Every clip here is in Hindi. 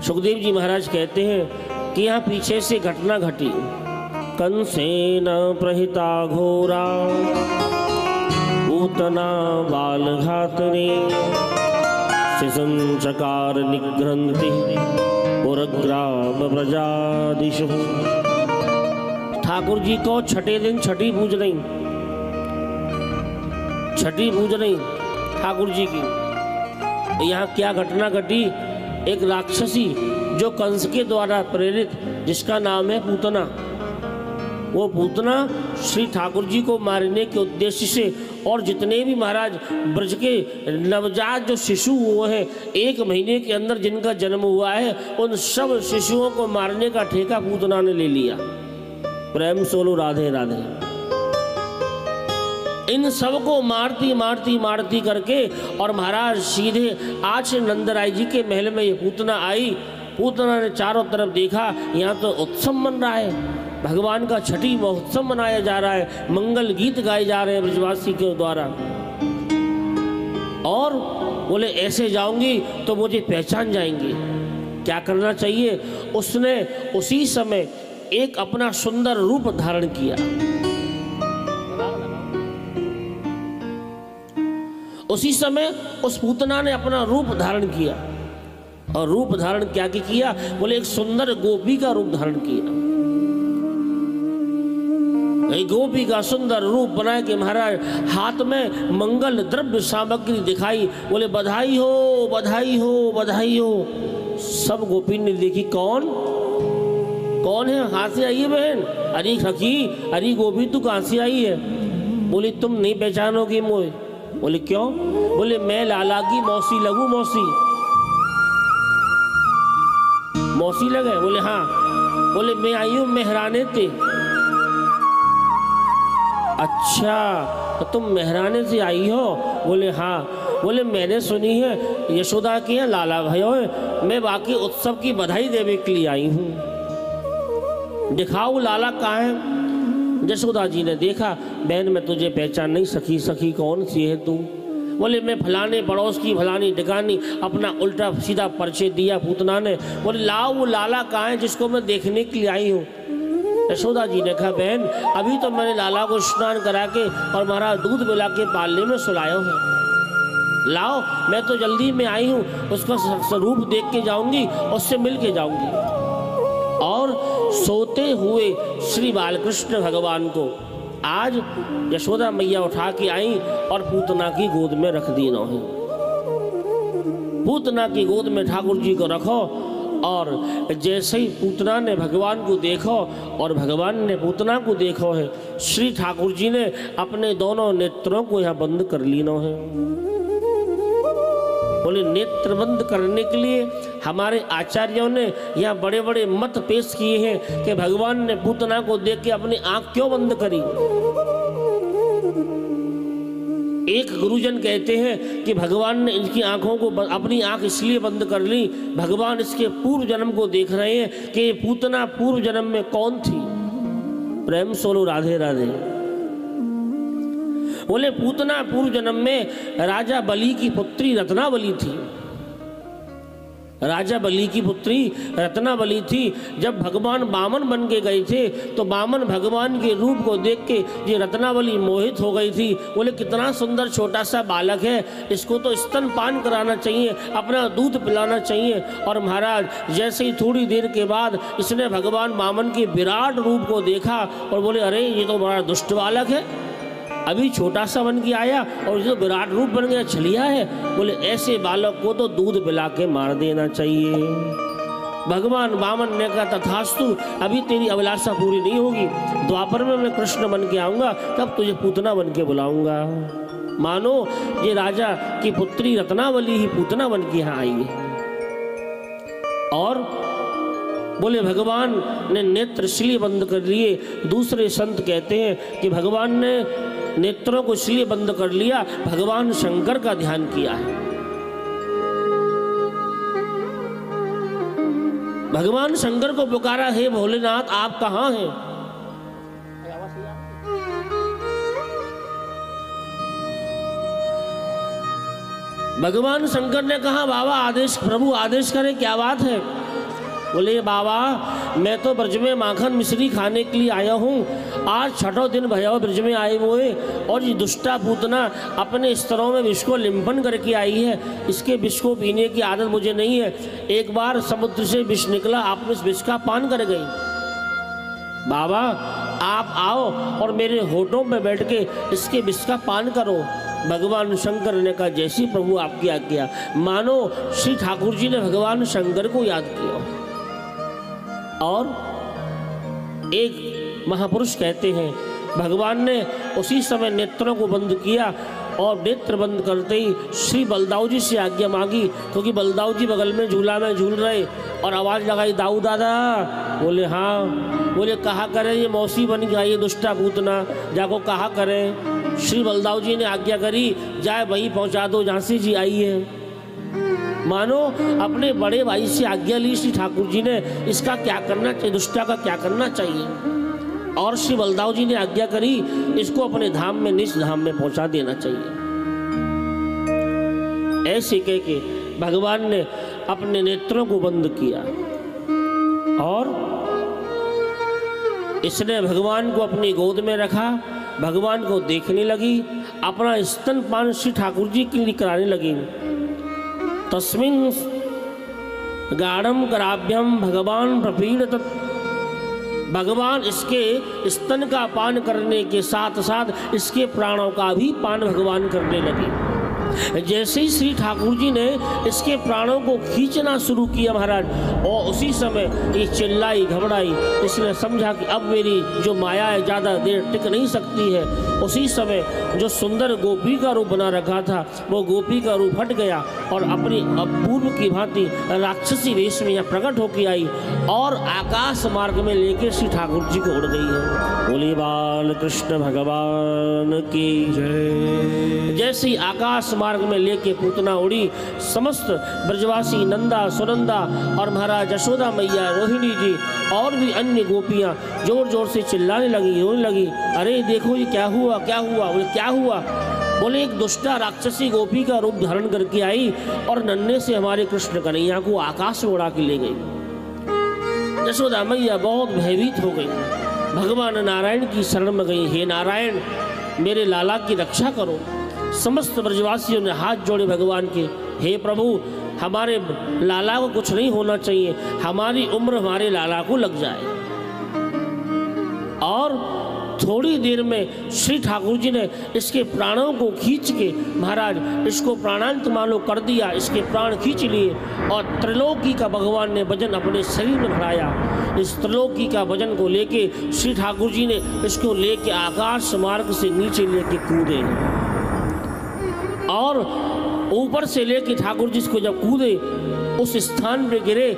सुखदेव जी महाराज कहते हैं कि यहाँ पीछे से घटना घटी। कंसेन प्रहिता घोरा पूतना बाल घातने शिशुं चकार निग्रंथि पुरग्राम प्रजादिशु। ठाकुर जी को छठे दिन छठी पूज रही, छठी पूज रही ठाकुर जी की। यहाँ क्या घटना घटी? एक राक्षसी जो कंस के द्वारा प्रेरित, जिसका नाम है पूतना, वो पूतना श्री ठाकुर जी को मारने के उद्देश्य से और जितने भी महाराज ब्रज के नवजात जो शिशु हुए हैं, 1 महीने के अंदर जिनका जन्म हुआ है, उन सब शिशुओं को मारने का ठेका पूतना ने ले लिया। प्रेम सोलो राधे राधे। इन सबको मारती मारती मारती करके और महाराज सीधे आज नंदराय जी के महल में ये पूतना आई। पूतना ने चारों तरफ देखा, यहाँ तो उत्सव मन रहा है, भगवान का छठी महोत्सव मनाया जा रहा है, मंगल गीत गाए जा रहे हैं ब्रजवासी के द्वारा। और बोले ऐसे जाऊंगी तो मुझे पहचान जाएंगे, क्या करना चाहिए? उसने उसी समय एक अपना सुंदर रूप धारण किया। उसी समय उस पूतना ने अपना रूप धारण किया। और रूप धारण क्या किया? बोले एक सुंदर गोपी का रूप धारण किया। एक गोपी का सुंदर रूप बना के महाराज हाथ में मंगल द्रव्य सामग्री दिखाई। बोले बधाई हो बधाई हो बधाई हो। सब गोपी ने देखी, कौन कौन है? कहाँ से आई है बहन? अरे सखी, अरे गोपी तू कहाँ से आई है? बोली तुम नहीं पहचानोगी मोए। बोले क्यों? बोले मैं लाला की मौसी लगू, मौसी मौसी लगे? बोले हाँ। बोले मैं आई हूँ मेहराने ते। अच्छा तो तुम मेहराने से आई हो? बोले हाँ। बोले मैंने सुनी है यशोदा के हैं लाला भयो है, मैं बाकी उत्सव की बधाई देने के लिए आई हूँ। दिखाओ लाला कहाँ है? यशोदा जी ने देखा, बहन मैं तुझे पहचान नहीं सकी, सखी कौन सी है तू? बोले मैं फलाने पड़ोस की फलानी ढिकानी, अपना उल्टा सीधा परिचय दिया पूतना ने। बोले लाओ वो लाला कहाँ है जिसको मैं देखने के लिए आई हूँ? यशोदा जी ने कहा बहन अभी तो मैंने लाला को स्नान करा के और महाराज दूध पिला के पालने में सुलाया है। लाओ मैं तो जल्दी में आई हूँ, उसका स्वरूप देख के जाऊंगी, उससे मिल के जाऊंगी। और सोते हुए श्री बालकृष्ण भगवान को आज यशोदा मैया उठा के आई और पूतना की गोद में रख दी। नौही पूतना की गोद में ठाकुर जी को रखो। और जैसे ही पूतना ने भगवान को देखो और भगवान ने पूतना को देखो है, श्री ठाकुर जी ने अपने दोनों नेत्रों को यहाँ बंद कर ली। नो है बोले नेत्र बंद करने के लिए हमारे आचार्यों ने यहाँ बड़े बड़े मत पेश किए हैं कि भगवान ने पूतना को देख के अपनी आंख क्यों बंद करी। एक गुरुजन कहते हैं कि भगवान ने इनकी आंखों को अपनी आंख इसलिए बंद कर ली, भगवान इसके पूर्व जन्म को देख रहे हैं कि पूतना पूर्व जन्म में कौन थी। प्रेम सोलो राधे राधे। बोले पूतना पूर्व जन्म में राजा बलि की पुत्री रत्नावली थी। राजा बलि की पुत्री रत्नावली थी। जब भगवान वामन बन के गए थे तो वामन भगवान के रूप को देख के ये रत्नावली मोहित हो गई थी। बोले कितना सुंदर छोटा सा बालक है, इसको तो स्तनपान कराना चाहिए, अपना दूध पिलाना चाहिए। और महाराज जैसे ही थोड़ी देर के बाद इसने भगवान वामन के विराट रूप को देखा और बोले अरे ये तो बड़ा दुष्ट बालक है, अभी छोटा सा बन के आया और जो विराट रूप बन गया छलिया है। बोले ऐसे बालक को तो दूध पिला के मार देना चाहिए। भगवान वामन ने कहा तथास्तु, अभी तेरी अभिलाषा पूरी नहीं होगी, द्वापर में मैं कृष्ण बन के आऊंगा, तब तुझे पूतना बन के बुलाऊंगा। मानो ये राजा की पुत्री रत्नावली ही पूतना बन के यहाँ आई है। और बोले भगवान ने नेत्र इसलिए बंद कर लिए। दूसरे संत कहते हैं कि भगवान ने नेत्रों को इसलिए बंद कर लिया, भगवान शंकर का ध्यान किया है। भगवान शंकर को पुकारा, हे भोलेनाथ आप कहाँ हैं? भगवान शंकर ने कहा बाबा आदेश, प्रभु आदेश करें, क्या बात है? बोले बाबा मैं तो ब्रज में माखन मिश्री खाने के लिए आया हूँ, आज छठों दिन भैया ब्रज में आए हुए और ये दुष्टा पूतना अपने स्तरों में विष को लिम्पन करके आई है, इसके विष को पीने की आदत मुझे नहीं है। एक बार समुद्र से विष निकला, आपने इस विष का पान कर गई। बाबा आप आओ और मेरे होठों में बैठ के इसके विष का पान करो। भगवान शंकर ने कहा जैसी प्रभु आपकी आज्ञा। मानो श्री ठाकुर जी ने भगवान शंकर को याद किया और एक महापुरुष कहते हैं भगवान ने उसी समय नेत्रों को बंद किया और नेत्र बंद करते ही श्री बलदाऊ जी से आज्ञा मांगी, क्योंकि बलदाऊ जी बगल में झूला में झूल रहे और आवाज़ लगाई दाऊ दादा। बोले हाँ। बोले कहा करें ये मौसी बन गया ये दुष्टा पूतना, जाको कहा करें। श्री बलदाऊ जी ने आज्ञा करी जाए वहीं पहुंचा दो जहाँ से जी आई है। मानो अपने बड़े भाई से आज्ञा ली श्री ठाकुर जी ने, इसका क्या करना चाहिए, दुष्टा का क्या करना चाहिए। और श्री बलदाऊ जी ने आज्ञा करी इसको अपने धाम में निज धाम में पहुंचा देना चाहिए। ऐसे कह के भगवान ने अपने नेत्रों को बंद किया और इसने भगवान को अपनी गोद में रखा, भगवान को देखने लगी, अपना स्तनपान श्री ठाकुर जी के लिए कराने लगी। तस्मिन् गाढ़म कराभ्यम भगवान प्रपीड़त। भगवान इसके स्तन का पान करने के साथ साथ इसके प्राणों का भी पान भगवान करने लगे। जैसे ही श्री ठाकुर जी ने इसके प्राणों को खींचना शुरू किया महाराज, और उसी समय ये चिल्लाई घबराई, इसने समझा कि अब मेरी जो माया है ज़्यादा देर टिक नहीं सकती है। उसी समय जो सुंदर गोपी का रूप बना रखा था वो गोपी का रूप हट गया और अपनी अपूर्व की भांति राक्षसी वेश में यहाँ प्रकट होकर आई और आकाश मार्ग में लेकर श्री ठाकुर जी को उड़ गई है। बोले बाल कृष्ण भगवान की जय। जैसे ही आकाश मार्ग में लेके पूतना उड़ी, समस्त ब्रजवासी नंदा सुनंदा और महाराज यशोदा मैया रोहिणी जी और भी अन्य गोपियां जोर जोर से चिल्लाने लगी, रोने लगी। अरे देखो ये क्या हुआ क्या हुआ। बोले क्या हुआ। बोले एक दुष्टा राक्षसी गोपी का रूप धारण करके आई और नन्हे से हमारे कृष्ण कन्हैया को आकाश में उड़ा के ले गई। यशोदा मैया बहुत भयभीत हो गई, भगवान नारायण की शरण में गई। हे नारायण मेरे लाला की रक्षा करो। समस्त ब्रजवासियों ने हाथ जोड़े भगवान के, हे प्रभु हमारे लाला को कुछ नहीं होना चाहिए, हमारी उम्र हमारे लाला को लग जाए। और थोड़ी देर में श्री ठाकुर जी ने इसके प्राणों को खींच के महाराज इसको प्राणांत मानो कर दिया, इसके प्राण खींच लिए और त्रिलोकी का भगवान ने वजन अपने शरीर में भराया। इस त्रिलोकी का वजन को लेके श्री ठाकुर जी ने इसको लेके आकाश मार्ग से नीचे लेके कूदे और ऊपर से लेके ठाकुर जी इसको जब कूदे उस स्थान पे गिरे,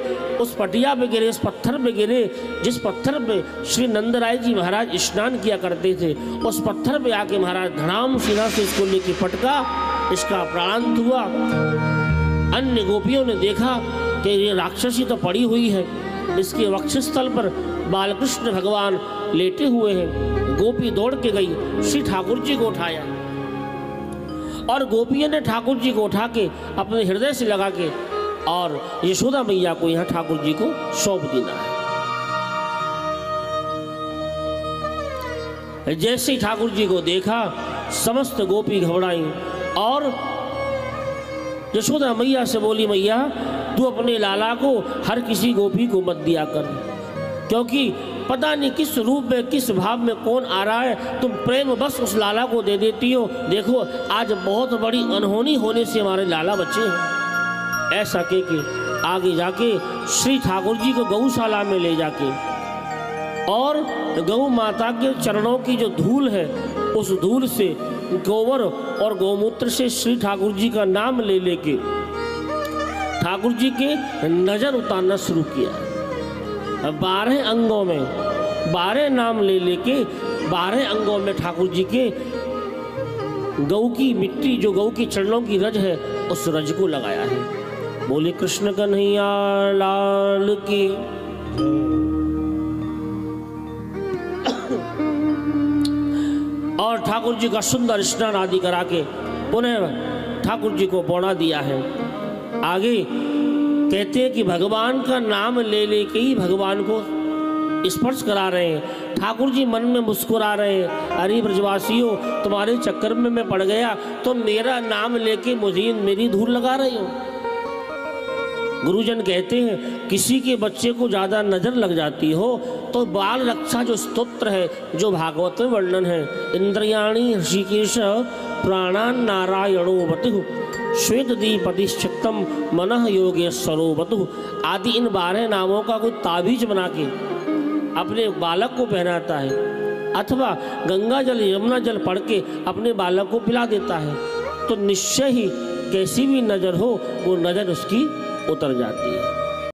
उस पटिया पे गिरे, उस पत्थर पे गिरे जिस पत्थर पे श्री नंदराय जी महाराज स्नान किया करते थे। उस पत्थर पे आके महाराज धड़ाम सीना से इसको लेके पटका, इसका प्राणांत हुआ। अन्य गोपियों ने देखा कि ये राक्षसी तो पड़ी हुई है, इसके वक्षस्थल पर बालकृष्ण भगवान लेटे हुए हैं। गोपी दौड़ के गई, श्री ठाकुर जी को उठाया और गोपियों ने ठाकुर जी को उठा के अपने हृदय से लगा के और यशोदा मैया को यहाँ ठाकुर जी को सौंप देना है। जैसे ही ठाकुर जी को देखा समस्त गोपी घबराई और यशोदा मैया से बोली, मैया तू अपने लाला को हर किसी गोपी को मत दिया कर, क्योंकि पता नहीं किस रूप में किस भाव में कौन आ रहा है, तुम प्रेम बस उस लाला को दे देती हो। देखो आज बहुत बड़ी अनहोनी होने से हमारे लाला बच्चे हैं। ऐसा कह के आगे जाके श्री ठाकुर जी को गौशाला में ले जाके और गौ माता के चरणों की जो धूल है उस धूल से गोबर और गौमूत्र से श्री ठाकुर जी का नाम ले लेके ठाकुर जी के नजर उतारना शुरू किया। 12 अंगों में 12 नाम ले लेके 12 अंगों में ठाकुर जी के गौ की मिट्टी जो गौ के चरणों की रज है उस रज को लगाया है। बोले कृष्ण कन्हैया लाल की। और ठाकुर जी का सुंदर स्नान आदि करा के पुनः ठाकुर जी को पौड़ा दिया है। आगे कहते हैं कि भगवान का नाम ले लेके ही भगवान को स्पर्श करा रहे हैं। ठाकुर जी मन में मुस्कुरा रहे हैं, अरे ब्रजवासियों तुम्हारे चक्कर में मैं पड़ गया, तो मेरा नाम लेके मुझे मेरी धूल लगा रहे हो। गुरुजन कहते हैं किसी के बच्चे को ज़्यादा नज़र लग जाती हो तो बाल रक्षा जो स्तोत्र है, जो भागवत में वर्णन है, इंद्रियाणी ऋषिकेश प्राणान नारायणो वतु श्वेत दीपतिशक्तम मनः योगेश्वरो वतु आदि इन 12 नामों का कोई ताबीज बना के अपने बालक को पहनाता है, अथवा गंगा जल यमुना जल पढ़ के अपने बालक को पिला देता है, तो निश्चय ही कैसी भी नज़र हो वो नज़र उसकी उतर जाती है।